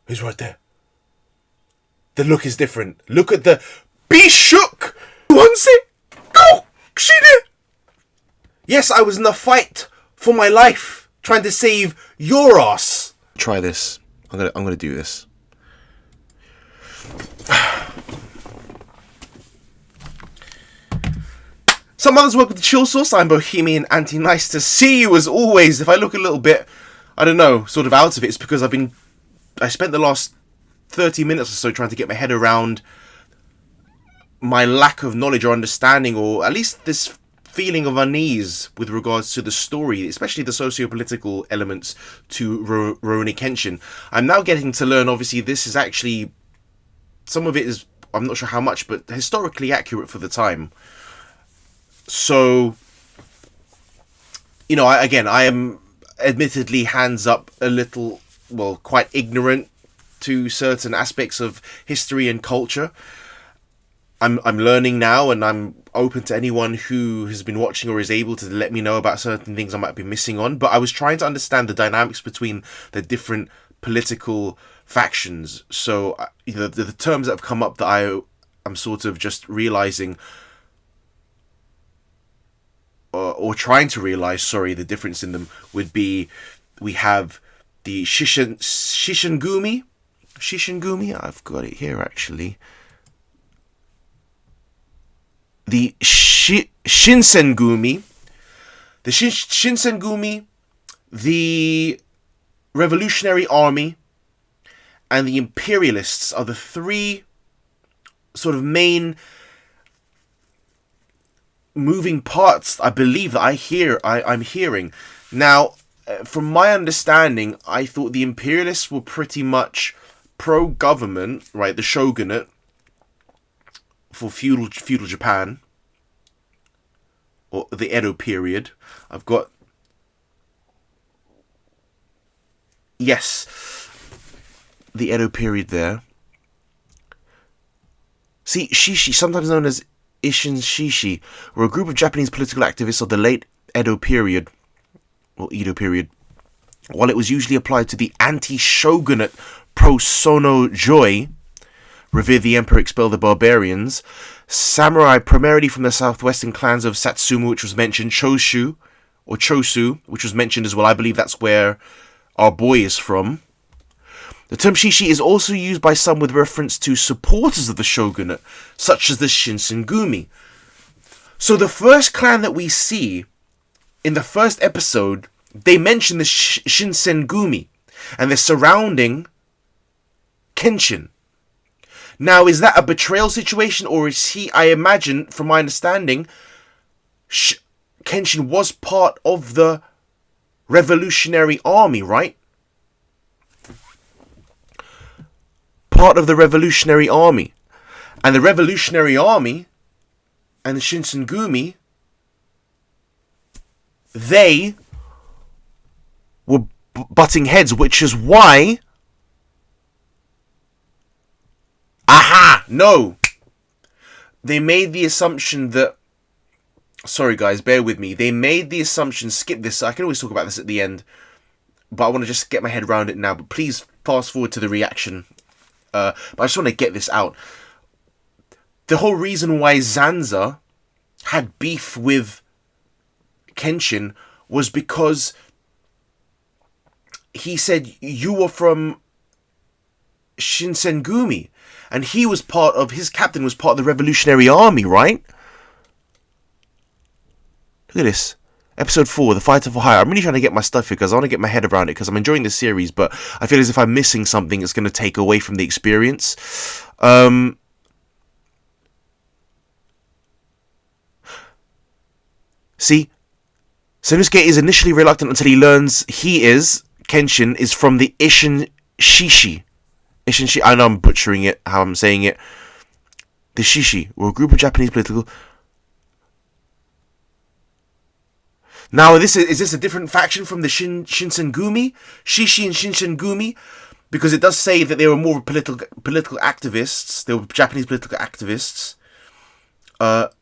He's right there. The look is different. Look at the... Be shook! Who wants it? Go! Shit! Yes, I was in a fight for my life, trying to save your ass. Try this. I'm gonna do this. Sup Mothers, welcome to Chill Sauce. I'm Bohemian Anti. Nice to see you as always. If I look a little bit, I don't know, sort of out of it, it's because I spent the last 30 minutes or so trying to get my head around my lack of knowledge or understanding, or at least this feeling of unease with regards to the story, especially the socio-political elements to Rurouni Kenshin. I'm now getting to learn, obviously, this is actually, some of it is, I'm not sure how much, but historically accurate for the time. So, you know, I am admittedly hands up a little, well, quite ignorant to certain aspects of history and culture. I'm learning now, and I'm open to anyone who has been watching or is able to let me know about certain things I might be missing on. But I was trying to understand the dynamics between the different political factions. So, you know, the terms that have come up that I'm sort of just realizing, or trying to realize, sorry, the difference in them would be, we have the Shishingumi. I've got it here actually. The Shinsengumi, the Revolutionary Army, and the Imperialists are the three sort of main moving parts, I believe, that I'm hearing. Now, from my understanding, I thought the Imperialists were pretty much pro-government, right, the shogunate, for feudal Japan, or the Edo period. I've got... Yes, the Edo period there. See, Shishi, sometimes known as Ishin Shishi, were a group of Japanese political activists of the late Edo period, or Edo period. While it was usually applied to the anti-shogunate pro-sono Joi, revere the emperor, expel the barbarians, samurai primarily from the southwestern clans of Satsuma, which was mentioned, Chosu, which was mentioned as well. I believe that's where our boy is from. The term Shishi is also used by some with reference to supporters of the shogunate, such as the Shinsengumi. So the first clan that we see in the first episode, they mention the Shinsengumi, and they're surrounding Kenshin. Now, is that a betrayal situation, or is he, I imagine, from my understanding, Kenshin was part of the Revolutionary Army, right? Part of the Revolutionary Army. And the Revolutionary Army and the Shinsengumi, they were butting heads, which is why... Aha! No! They made the assumption that... Sorry guys, bear with me. They made the assumption... Skip this. I can always talk about this at the end. But I want to just get my head around it now. But please fast forward to the reaction. But I just want to get this out. The whole reason why Zanza had beef with Kenshin was because he said, you were from Shinsengumi. And he was his captain was part of the Revolutionary Army, right? Look at this. Episode 4, The Fighter for Hire. I'm really trying to get my stuff here because I want to get my head around it because I'm enjoying this series, but I feel as if I'm missing something that's going to take away from the experience. See? Sanosuke is initially reluctant until he learns Kenshin is from the Ishin Shishi. I know I'm butchering it, how I'm saying it. The Shishi were a group of Japanese political... Now, is this a different faction from the Shinsengumi? Shishi and Shinsengumi? Because it does say that they were more political activists. They were Japanese political activists. Well,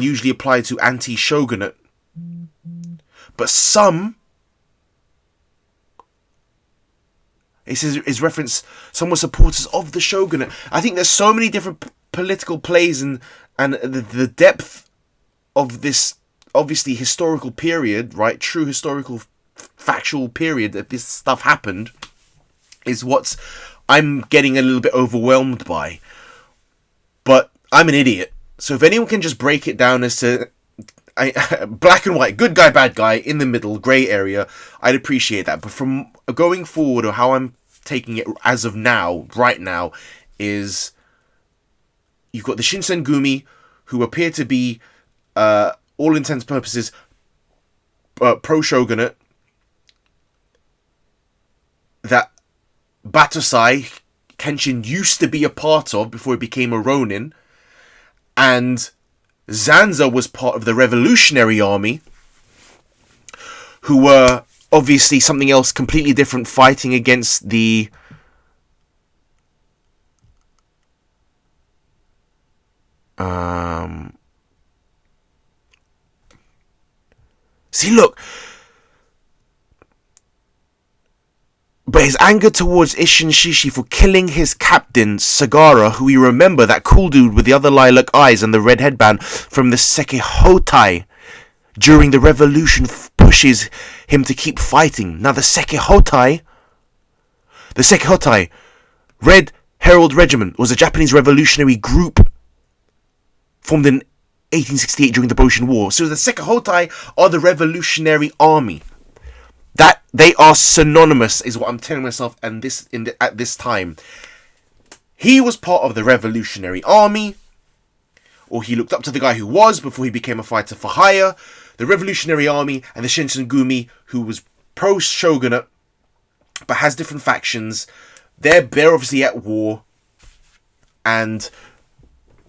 usually applied to anti-shogunate. But some It says is reference some were supporters of the shogunate. I think there's so many different political plays and the depth of this obviously historical period, right? True historical factual period that this stuff happened is what's I'm getting a little bit overwhelmed by. But I'm an idiot. So if anyone can just break it down as to black and white, good guy, bad guy, in the middle, grey area, I'd appreciate that. But from going forward, or how I'm taking it as of now, right now, is you've got the Shinsengumi, who appear to be, all intents and purposes, pro-shogunate, that Batosai Kenshin used to be a part of before he became a Ronin, and Zanza was part of the Revolutionary Army, who were obviously something else completely different, fighting against the see, look. But his anger towards Isshin Shishi for killing his captain, Sagara, who you remember, that cool dude with the other lilac eyes and the red headband from the Sekihotai, during the revolution pushes him to keep fighting. Now the Sekihotai, Red Herald Regiment, was a Japanese revolutionary group formed in 1868 during the Boshin War. So the Sekihotai are the Revolutionary Army. That they are synonymous is what I'm telling myself, and at this time, he was part of the Revolutionary Army, or he looked up to the guy who was before he became a fighter for hire. The Revolutionary Army and the Shinsengumi, who was pro-shogunate but has different factions. They're obviously at war, and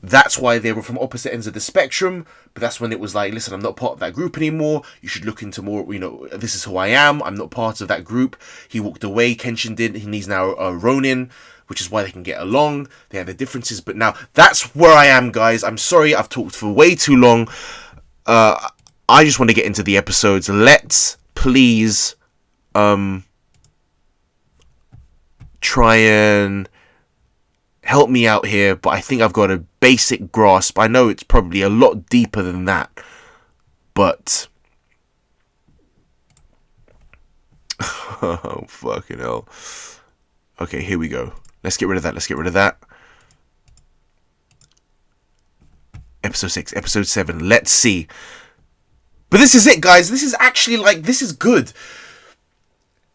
that's why they were from opposite ends of the spectrum. But that's when it was like, listen, I'm not part of that group anymore. You should look into more, this is who I am. I'm not part of that group. He walked away. Kenshin did. He's now a Ronin, which is why they can get along. They have their differences. But now, that's where I am, guys. I'm sorry, I've talked for way too long. I just want to get into the episodes. Let's please try and help me out here, but I think I've got a basic grasp. I know it's probably a lot deeper than that, but oh, fucking hell. Okay, here we go. Let's get rid of that. Episode 6, episode 7. Let's see. But this is it, guys. This is actually, this is good.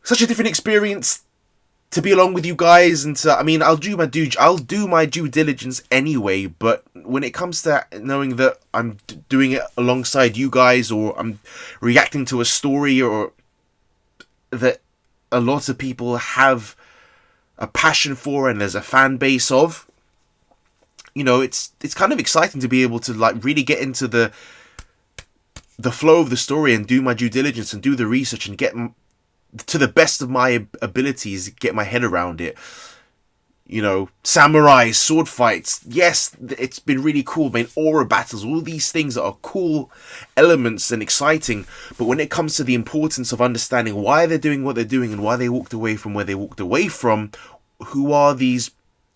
Such a different experience to be along with you guys, and I'll do my due diligence anyway, but when it comes to knowing that I'm doing it alongside you guys, or I'm reacting to a story, or that a lot of people have a passion for and there's a fan base of, it's kind of exciting to be able to really get into the flow of the story and do my due diligence and do the research and get to the best of my abilities, get my head around it. Samurai, sword fights. Yes, it's been really cool. Aura battles, all these things that are cool elements and exciting. But when it comes to the importance of understanding why they're doing what they're doing and why they walked away from where they walked away from, who are these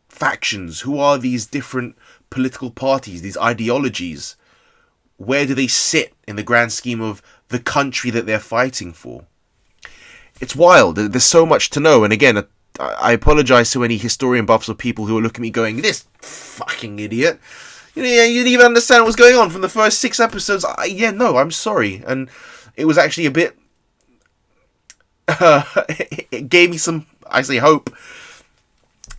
factions? Who are these different political parties, these ideologies? Where do they sit in the grand scheme of the country that they're fighting for? It's wild. There's so much to know. And again, I apologize to any historian buffs or people who are looking at me going, this fucking idiot. You didn't even understand what's going on from the first 6 episodes. No, I'm sorry. And it was actually a bit... it gave me some, I say, hope.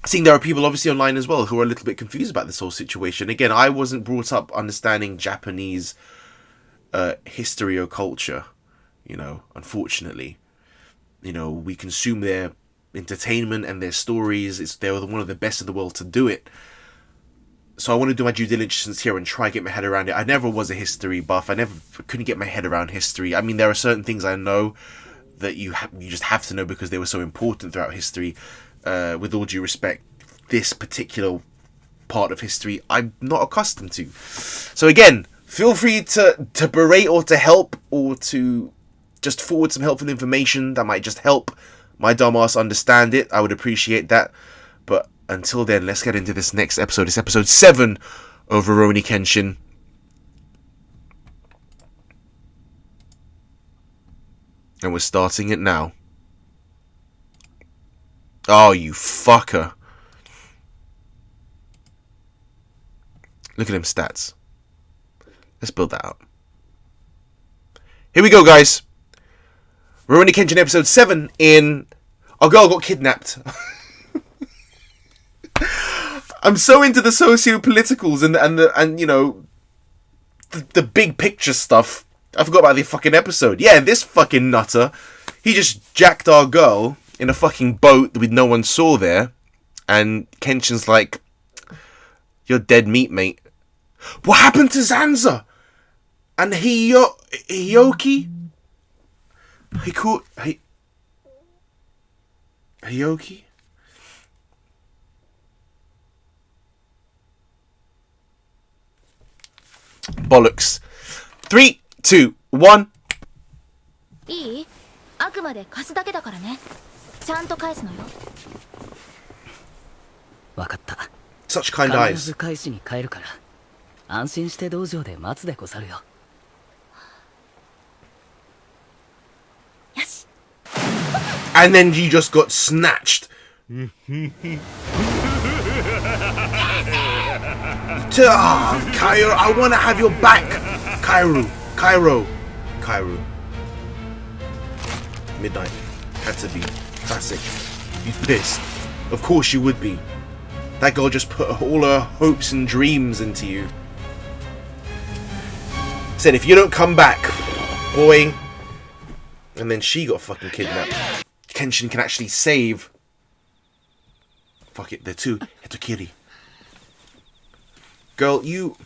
Seeing there are people obviously online as well who are a little bit confused about this whole situation. Again, I wasn't brought up understanding Japanese history or culture, unfortunately. We consume their entertainment and their stories. They're one of the best in the world to do it. So I want to do my due diligence here and try and get my head around it. I never was a history buff. I couldn't get my head around history. There are certain things I know that you just have to know because they were so important throughout history. With all due respect, this particular part of history I'm not accustomed to. So again, feel free to berate or to help or to just forward some helpful information that might just help my dumbass understand it, I would appreciate that. But until then, let's get into this next episode. It's episode 7 of Rurouni Kenshin. And we're starting it now. Oh, you fucker. Look at them stats. Let's build that up. Here we go, guys. Rurouni Kenshin episode 7 in... Our girl got kidnapped. I'm so into the socio-politicals and you know, the big picture stuff. I forgot about the fucking episode. Yeah, this fucking nutter, he just jacked our girl in a fucking boat with no one saw there. And Kenshin's like, you're dead meat, mate. What happened to Zanza? And Hitoki? Hitoki? Bollocks. 3, 2, 1. いい？あくまで貸すだけだからね。ちゃんと返すのよ。わかった。 Such kind 必 eyes. ず返しに帰るから。安心して道場で待つでござるよ。よし。 And then you just got snatched. Cairo, I want to have your back. Cairo. Midnight. Had to be. Classic. You pissed. Of course you would be. That girl just put all her hopes and dreams into you. Said, if you don't come back, boy. And then she got fucking kidnapped. Kenshin can actually save. Fuck it, they're two. Hitokiri. Girl, you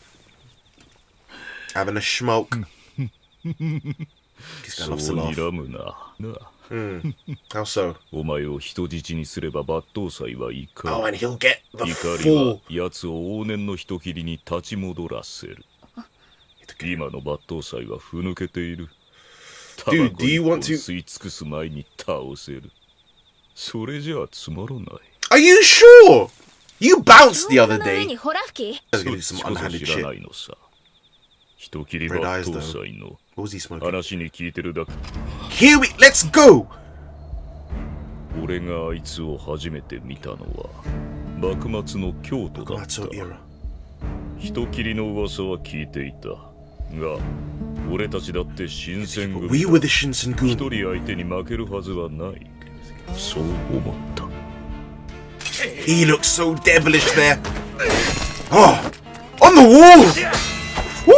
having a smoke. This guy loves to laugh. How so? Oh, and he'll get the full. Dude, do you want to? Are you sure? You bounced the other day. I was gonna do some unhanded shit. Red eyes though. What was he smoking? Here we... Let's go! 俺があいつを初めて見たのは幕末の京都だった。人斬りの噂は聞いていたが、俺たちだって新選組だ。一人相手に負けるはずはない。そう思った。He looks so devilish there. Oh, on the wall. Woo!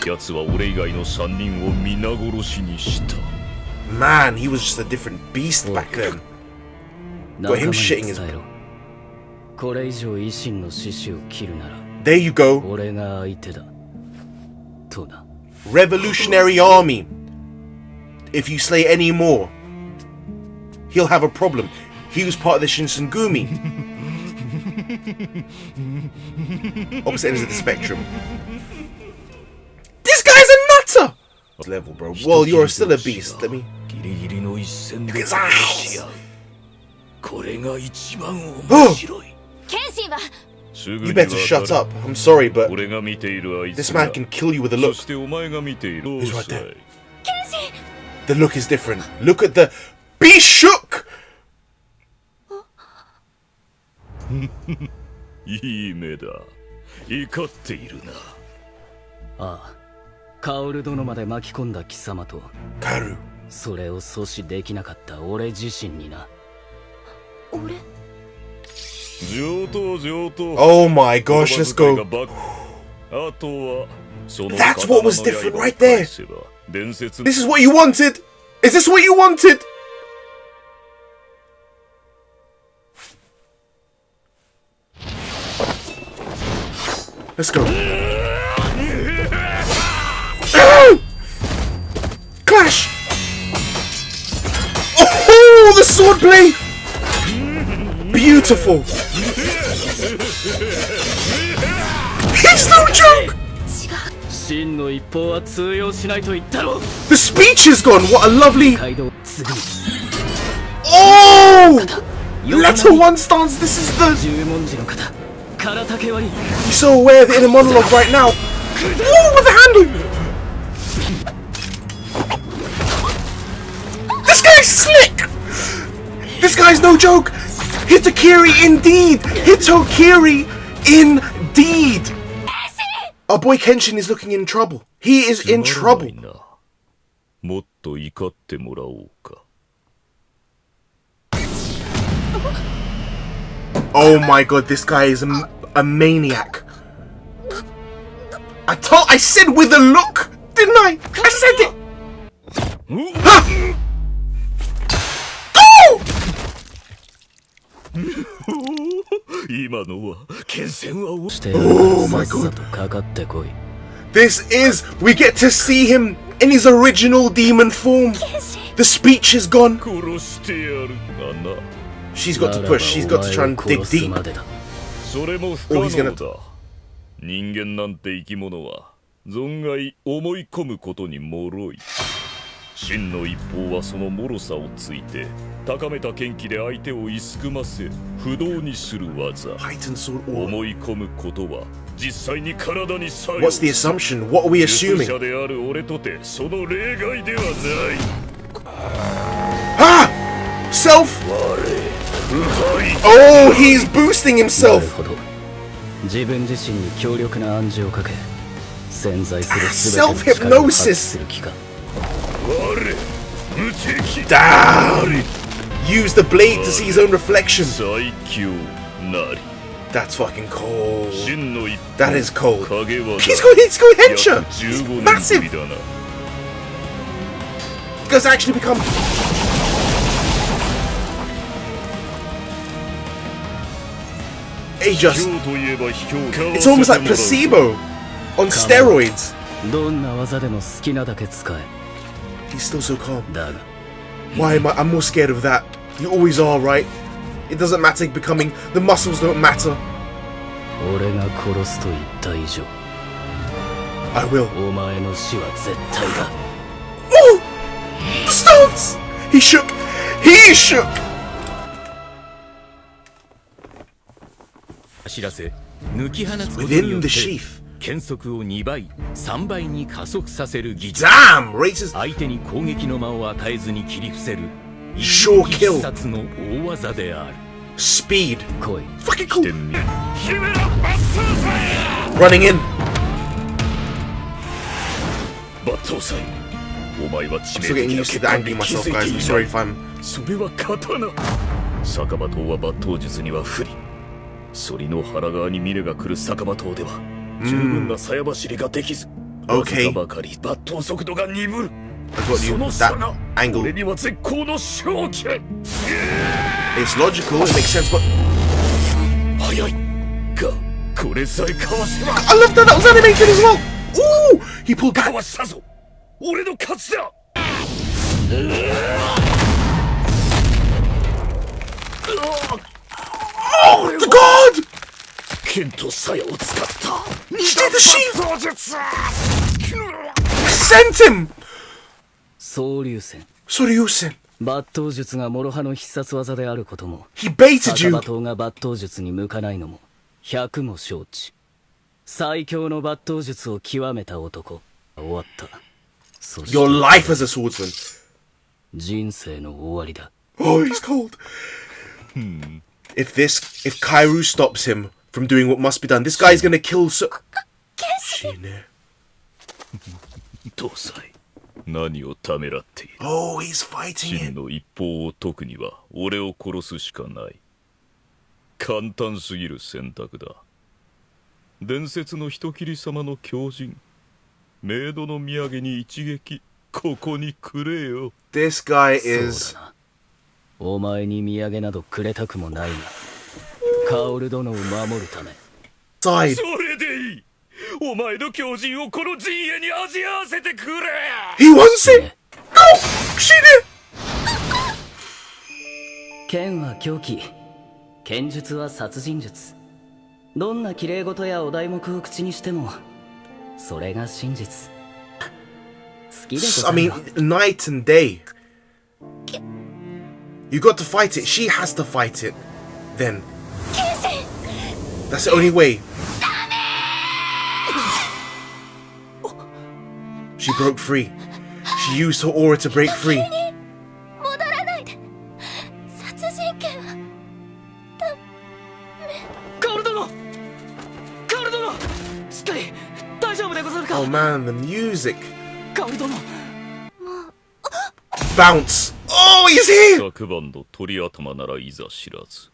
奴は俺以外の3人を皆殺しにした。Man, he was just a different beast back then. Got him shitting his... これ以上維新の志士を切るなら There you go. 俺が相手だ。とな。 Revolutionary army. If you slay any more, he'll have a problem. He was part of the Shinsengumi. Opposite ends of the spectrum. This guy's a nutter! Level, bro. Well, you're still a beast. Let me... Look at his eyes! Oh! You better shut up. I'm sorry, but this man can kill you with a look. He's right there. The look is different. Look at the... Be shook! いい目だ。怒っているな。ああ、カオル殿まで巻き込んだ貴様と、カル。それを阻止できなかった俺自身にな。俺？上等上等。Oh my gosh, let's go. あとはその That's what was different right there. This is what you wanted. Is this what you wanted? Let's go. Clash! Oh, the swordplay! Beautiful. It's no joke. 真の一方は通用しないと言ったろ。 The speech is gone. What a lovely. 街道次に Oh! Letter one stance. This is the. 十文字の方空竹割り You're so aware of the inner monologue right now. Oh, with the handle. This guy's slick. This guy's no joke. Hitokiri indeed. Hitokiri indeed. Our boy Kenshin is looking in trouble. He is in trouble. もっと怒ってもらおうか。 Oh my god, this guy is a maniac. I said with a look, didn't I? I said it. Huh? Oh! 今のは剣戦はして Oh my さっさとかかってこい。 This is, we get to see him in his original demon form. The speech is gone. 殺してやるがな。 She's got to push, she's got to try and dig deep. それも不可能だ。人間なんて生き物は存外思い込むことに脆い。真の一方はその脆さをついて高めた剣気で相手をいすくませ不動にする技。 Heightened sword aura. 思い込むことは実際に体に作用。 What's the assumption? What are we 術 assuming? 者である俺とてその例外ではない。 Ah! Self! Oh, he's boosting な himself. るほど。自分自身に強力な暗示をかけ潜在する全ての力を発揮する気か。 Damn! Use the blade to see his own reflection. 最強なり。 That's fucking cold. 真の一方 That is cold. 影技 He's going hencher. 約 He's 15年ぶ massive. りだな。 Does actually become. He just. 今日といえば卑怯 It's almost like placebo on steroids. どんな技でも好きなだけ使え。 He's still so calm. だが Why am I? I'm more scared of that. You always are, right? It doesn't matter becoming. The muscles don't matter. 俺が殺すと言った以上 I will. お前の死は絶対だ。 Oh! The stance! He shook. He shook. 知らせ抜き放つことによ Within っ the て sheath. 剣速を2倍3倍に加速させる技術。 Damn! Raises. 相手に攻撃の間を与えずに切り伏せる Sure 一撃 kill. 必殺の大技である。 Speed. 来い。 Fucking 来て cool. み。 Running in. 抜刀斎。お前は致 I'm still 命 getting 的な used to 欠 the 陥 angle で気 myself, づい guys. てい I'm な sorry い。 if I'm. それは刀。逆刃刀は抜刀術には不利。反りの腹側に峰が来る逆刃刀では十分な鞘走りができず、わず Okay. かばかり抜刀速度が鈍る。 I've got そ you. の差 That が angle. 俺には絶好の勝機。 It's logical. It makes sense, but 早いがこれさえかわせば I love that. That was animated as well. Ooh! He pulled か back. わしたぞ。俺の勝ちだ。 Oh, the god! 剣と鞘を使った He did the sheath. 抜刀術。 Sent him. 総流戦 Soryusen. 抜刀術が諸刃の必殺技であることも He baited 逆 you. 刃刀が抜刀術に向かないのも百も承知。最強の抜刀術を極めた男。終わった。そして Your life as a swordsman. 人生の終わりだ。 Oh, he's cold. If Kairu stops him from doing what must be done, this guy's gonna kill Shine. 刀斎、何をためらっている。 Oh, he's fighting 真 it. の一方を解くには俺を殺すしかない。簡単すぎる選択だ。伝説の人斬り様の狂人、メイドの土産に一撃、ここにくれよ。 This guy そう is. だな。お前に土産などくれたくもないが、薫殿を守るため。 Side. それでいい。お前の狂人をこの陣営に味合わせてくれ。 He wants it. Go, Shine. 剣は凶器、剣術は殺人術。どんな綺麗事やお題目を口にしても、それが真実。好きでご I ざる mean, よ。 night and day. You got to fight it. She has to fight it. Then. That's the only way. She broke free. She used her aura to break free. 戻らないで。殺人剣はカオル殿、カオル殿、しっかり大丈夫でござるか。 Oh man, the music. カオル殿。 Bounce. Oh, he's here. 昨晩の鳥頭ならいざ知らず。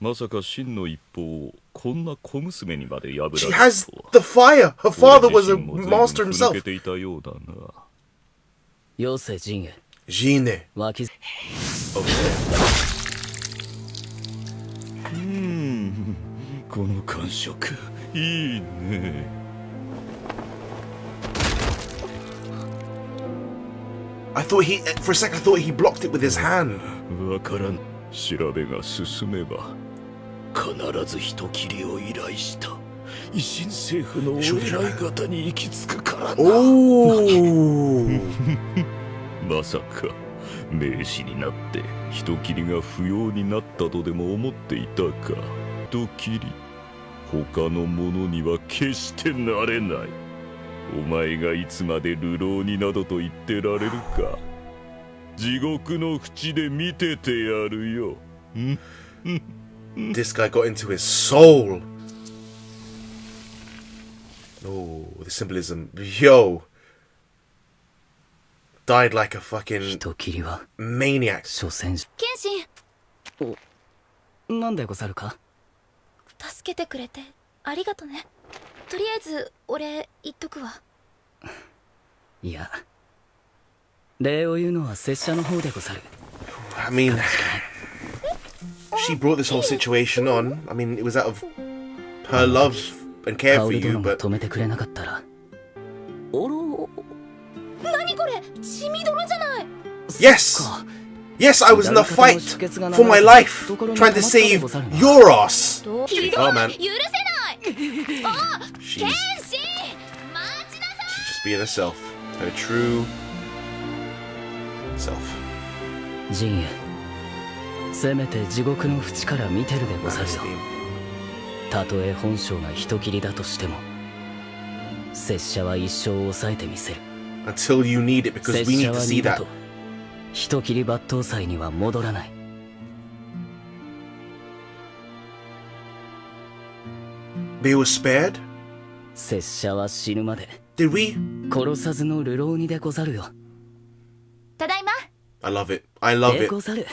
まさか真の一方をこんな小娘にまで破られ She る has とは。 the fire. Her father was a 俺自身も随分 master ふぬ himself. けていたようだな。よせ陣へ。 Gene. 脇。 この感触いいね。 I thought for a second, I thought he blocked it with his hand. わからん。調べが進めば必ず人斬りを依頼した維新政府のお偉い方に行き着くからな。 Oh. まさか名士になって人斬りが不要になったとでも思っていたか。人斬り他の者には決してなれない。お前がいつまで流浪になどと言ってられるか。地獄の淵で見ててやるよ。 This guy got into his soul. Oh, the symbolism. Yo. Died like a fucking 人斬りは maniac. 所詮。剣心なんでござるか。助けてくれてありがとね。とりあえず俺言っとくわ。いや、礼を言うのは拙者の方でござる。 I mean, she brought this whole situation on. I mean, it was out of her love and care カオ for ル you, 殿が but 止めてくれなかったら。おろ。何これ、血みどろじゃない。 yes, yes, I was in a fight for my life, trying to save your ass. ひどい、 Oh man, 許せない。あ、 she's 剣心、待ちなさい。 just being herself, her true self. 陣へ。せめて地獄の淵から見てるでござるよ。 たとえ本性が人斬りだとしても、拙者は一生抑えてみせる。 Until you need it, because 拙 we 者 need to は see 二度 that. と人斬り抜刀斎には戻らない。 They were spared? 拙者は死ぬまで Did we? 殺さずの流浪にでござるよ。ただいま。 I love it. I love で it. ござる。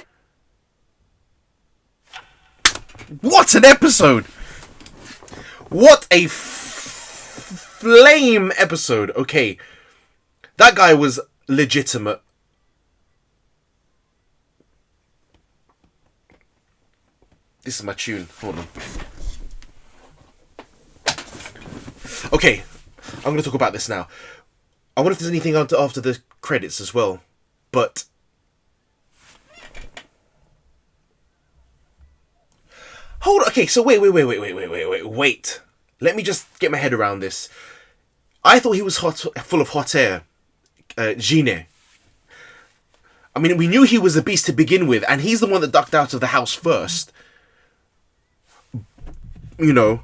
What an episode! What a flame episode. Okay. That guy was legitimate. This is my tune. Hold on. Okay. I'm going to talk about this now. I wonder if there's anything after the credits as well. But hold on. Okay, so wait. Let me just get my head around this. I thought he was full of hot air. Gine. I mean, we knew he was a beast to begin with, and he's the one that ducked out of the house first. You know.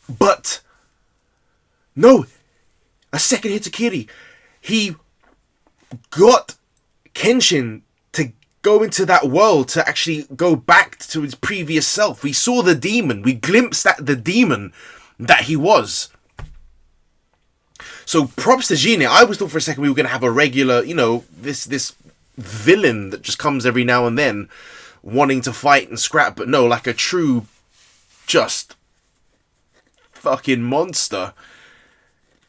But no, a second Hitokiri. He got Kenshin to go into that world, to actually go back to his previous self. We saw the demon. We glimpsed at the demon that he was. So props to Gine. I always thought for a second we were going to have a regular, you know, this villain that just comes every now and then wanting to fight and scrap. But no, like a true, just fucking monster.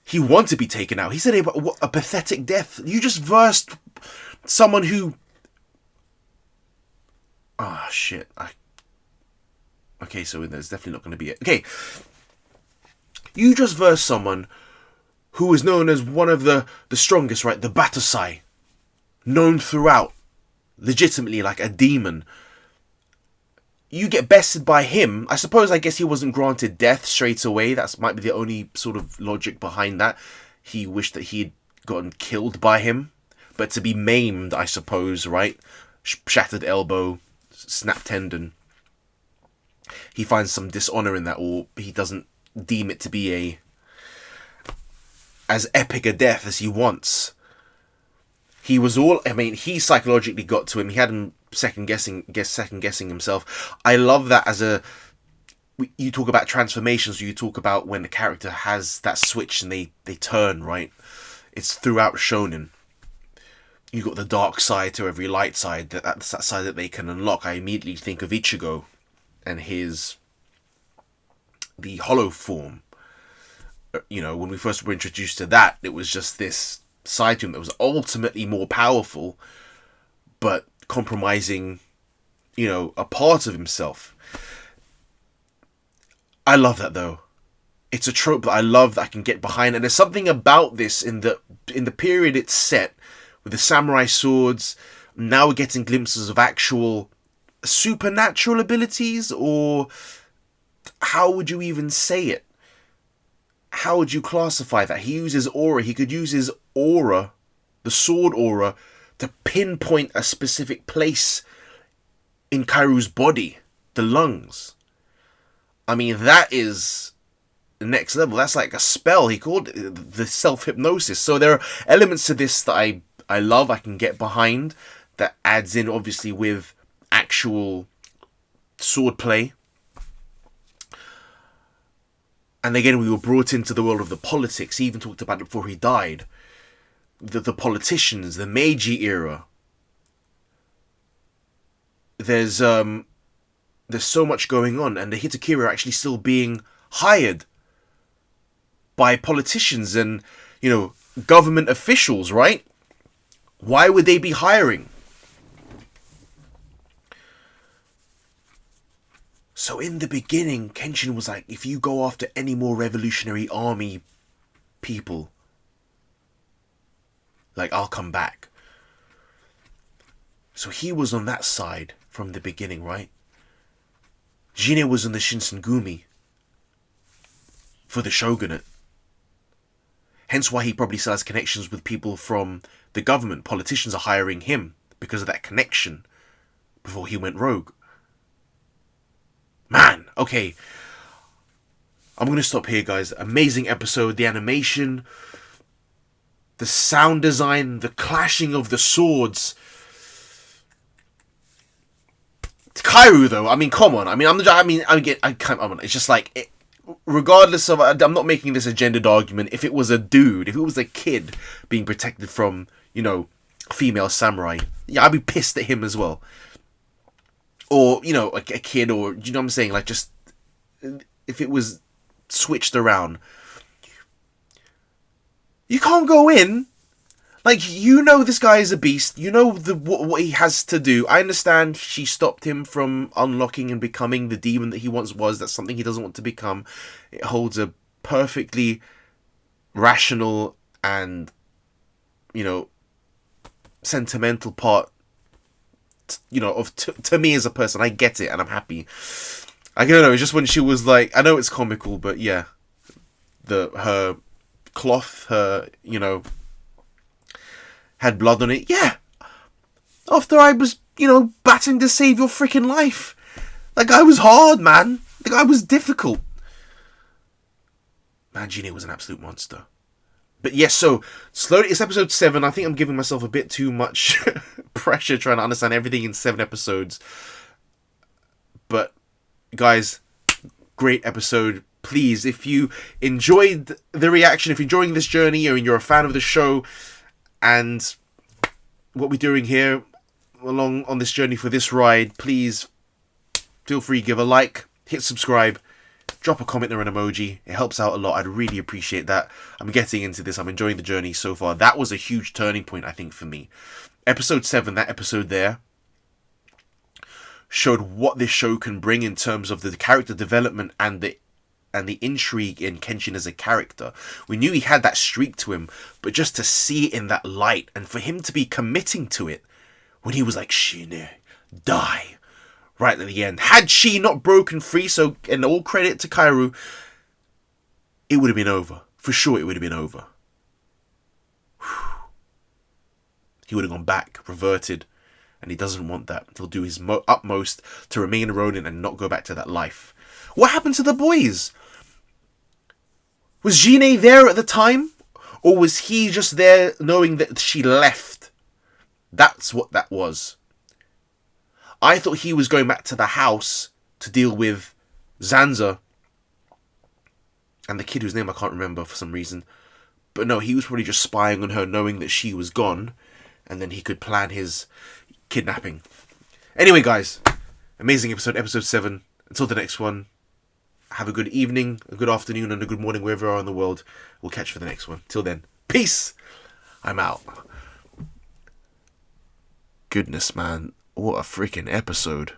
He wanted to be taken out. He said, what a pathetic death. You just versed someone who... Ah, oh, shit. Okay, so there's definitely not going to be it. Okay. You just versed someone who is known as one of the strongest, right? The Batusai. Known throughout. Legitimately like a demon. you get bested by him. I guess he wasn't granted death straight away. That might be the only sort of logic behind that. He wished that he had gotten killed by him. But to be maimed, I suppose, right? Shattered elbow, snapped tendon. He finds some dishonor in that, or he doesn't deem it to be as epic a death as he wants. He psychologically got to him. He had him second guessing himself. I love that you talk about transformations, you talk about when the character has that switch and they turn, right? It's throughout shonen. You got the dark side to every light side. That's that side that they can unlock. I immediately think of Ichigo and the hollow form. You know, when we first were introduced to that, it was just this side to him that was ultimately more powerful, but compromising, you know, a part of himself. I love that though. It's a trope that I love, that I can get behind, and there's something about this in the period it's set, with the samurai swords. Now we're getting glimpses of actual supernatural abilities, or how would you even say it? How would you classify that? He uses aura. He could use his aura, the sword aura, to pinpoint a specific place in Kairu's body, the lungs. I mean, that is the next level. That's like a spell. He called it the self-hypnosis. So there are elements to this that I love, I can get behind, that adds in obviously with actual sword play. And again, we were brought into the world of the politics. He even talked about it before he died. The politicians, the Meiji era. There's so much going on, and the Hitokiri are actually still being hired by politicians and, you know, government officials, right? Why would they be hiring? So in the beginning, Kenshin was like, if you go after any more revolutionary army people, like, I'll come back. So he was on that side from the beginning, right? Jine was on the Shinsengumi for the shogunate. Hence why he probably still has connections with people from the government. Politicians are hiring him because of that connection before he went rogue. Man, okay. I'm going to stop here, guys. Amazing episode. The animation, the sound design, the clashing of the swords. Kairu, though, I mean, come on. It's just like, regardless of, I'm not making this a gendered argument. If it was a dude, if it was a kid being protected from, you know, female samurai, yeah, I'd be pissed at him as well. Or, you know, a kid, or, you know what I'm saying? Like, just, if it was switched around. You can't go in. Like, you know this guy is a beast. You know what he has to do. I understand she stopped him from unlocking and becoming the demon that he once was. That's something he doesn't want to become. It holds a perfectly rational and, you know, sentimental part, you know, of to me as a person. I get it and I'm happy. I don't know, it's just when she was like, I know it's comical, but yeah, her cloth, her, you know, had blood on it. Yeah, after I was, you know, battling to save your freaking life. That guy was hard, man. The guy was difficult. Man, Genie was an absolute monster. But yes, so slowly, it's episode 7. I think I'm giving myself a bit too much pressure trying to understand everything in 7 episodes. But guys, great episode. Please, if you enjoyed the reaction, if you're enjoying this journey, or you're a fan of the show and what we're doing here along on this journey for this ride, please feel free to give a like, hit subscribe, drop a comment or an emoji. It helps out a lot. I'd really appreciate that. I'm getting into this. I'm enjoying the journey so far. That was a huge turning point, I think, for me. Episode 7, that episode there, showed what this show can bring in terms of the character development and the intrigue in Kenshin as a character. We knew he had that streak to him, but just to see it in that light, and for him to be committing to it when he was like, Shine, die, right at the end. Had she not broken free, so, and all credit to Kaoru, it would have been over. For sure, it would have been over. He would have gone back, reverted, and he doesn't want that. He'll do his utmost to remain a Ronin and not go back to that life. What happened to the boys? Was Gine there at the time? Or was he just there knowing that she left? That's what that was. I thought he was going back to the house to deal with Zanza and the kid whose name I can't remember for some reason. But no, he was probably just spying on her, knowing that she was gone, and then he could plan his kidnapping. Anyway, guys, amazing episode 7. Until the next one, have a good evening, a good afternoon, and a good morning wherever you are in the world. We'll catch you for the next one. Till then, peace. I'm out. Goodness, man. What a freaking episode.